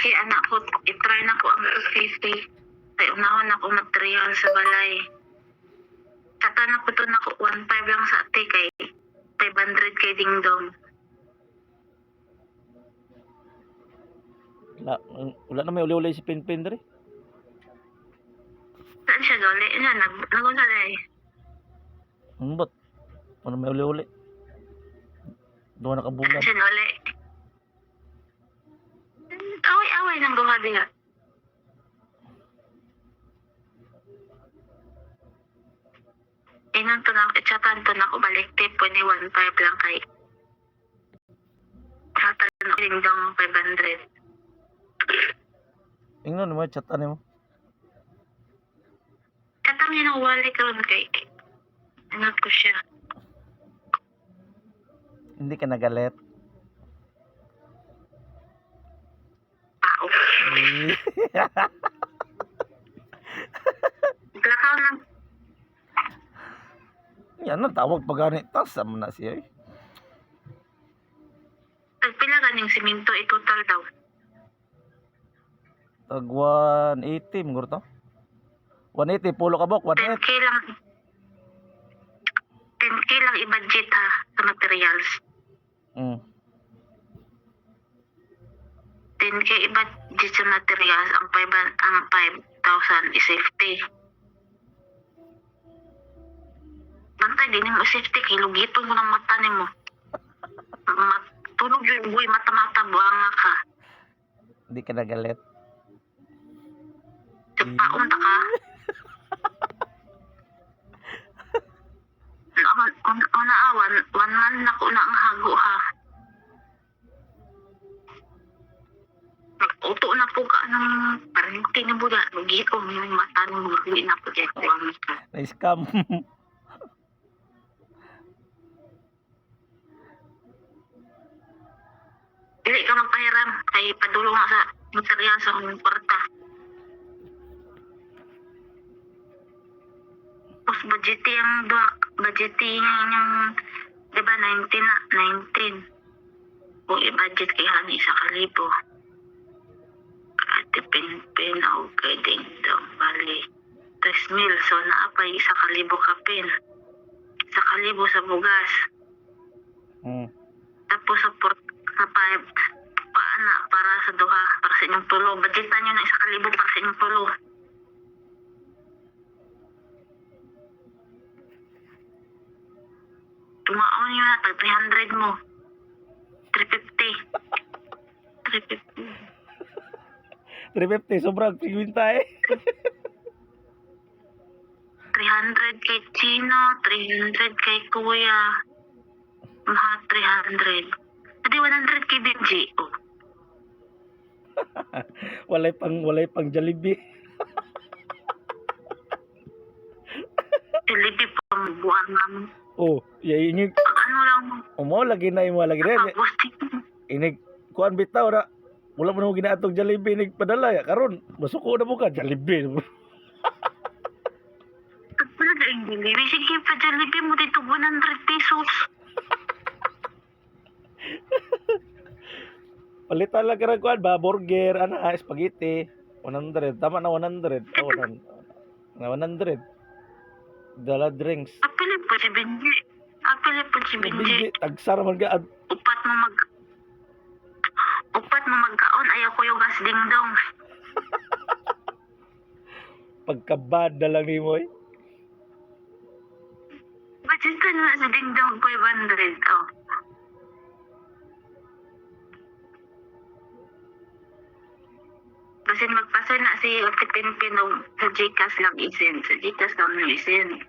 kay anak ko, itry na ko ang 250. Kay unahon ako material sa balay. Tatanan ko to na ko 1.5 lang sa ate kay 500 kay dingdong. Wala na may uli-uli si Pinpin dere. Saan siya gali? Yan, nag-usalay. Ba't? Ano may uli-uli? Doon Saan nakabulan. siya gali? Away-away ng guha diha. Inan to na, itsatan to na ko balik tip, pwede 1.5 lang kay. Tatanan ko dingdong 500. Ingnon mo, chat ano mo? Katang yun ang wali karon kay. Ano ko siya. Hindi ka nagalit. Pao. Lakaw ng Yan na, tawag pa ganit. Tasa mo na siya eh. tagpila ganing simento total daw. Tag 180, munggur to? 180, pulo ka bok, 180. 10k lang. 10k lang i-budget ha sa materials. 10k i-budget sa materials, ang 5,000 is safety. Bantay din mo safety kay lugiton mo ng mata nimo. Tulog yung buhay mata-mata buanga ka. Hindi ka nagalit. Paon ta ka. Una awan, 1 month na ko na ang hago ha. Nag-auto na po ka ng parang tinubuda. Lugito mo yung mata mo. Hindi na po dyan ko ang ka. Na-scam. Dili ka magpahiram. Kay padulong nga sa material sa mong kwarta. Tapos budgeti ang duwak. Budgeti yung, diba 19 na, 19. Kung i-budget kay Hani sa kalibo. Ate Pinpin o kay Dingdong Bali. 3,000. So naapay sa kalibo kapin. Sa kalibo sa bugas. Tapos sa 5 paana para sa duha. Para sa inyong tulo. Budgetan nyo na isa kalibo para sa inyong tulo. Tumaon nyo na, tag 300 mo. 350. 350. 350, sobrang pigwinta eh. 300 kay Chino, 300 kay Kuya. Mga 300. Hindi, 100 kay Benji. Oh. walay pang Jollibee. Libi pa mo buwan namin. Oh, ya inig. Ano lang mo? Umo lagi na imo lagi rin. Posting. Inig kuan bitaw na. Wala mo nang ginaatog Jollibee inig padala ya karon. Masuko na mo ka Jollibee. Wala na yung Jollibee. Sige pa Jollibee mo dito 100 pesos. Palitan lang ka ng kuan ba burger, ana spaghetti 100. Tama na 100. Oh, 100. Dala drinks. Apili po si Benji. Apili po si Benji. Tagsar man ka. Upat mo magkaon. Ayaw ko yung gas dingdong. Pagkabad na lang ni mo eh. Budget ka na sa dingdong 500. Oh. Kasi magpasay na si Ate Pinpin sa Gcash lang isin. Sa Gcash lang isin.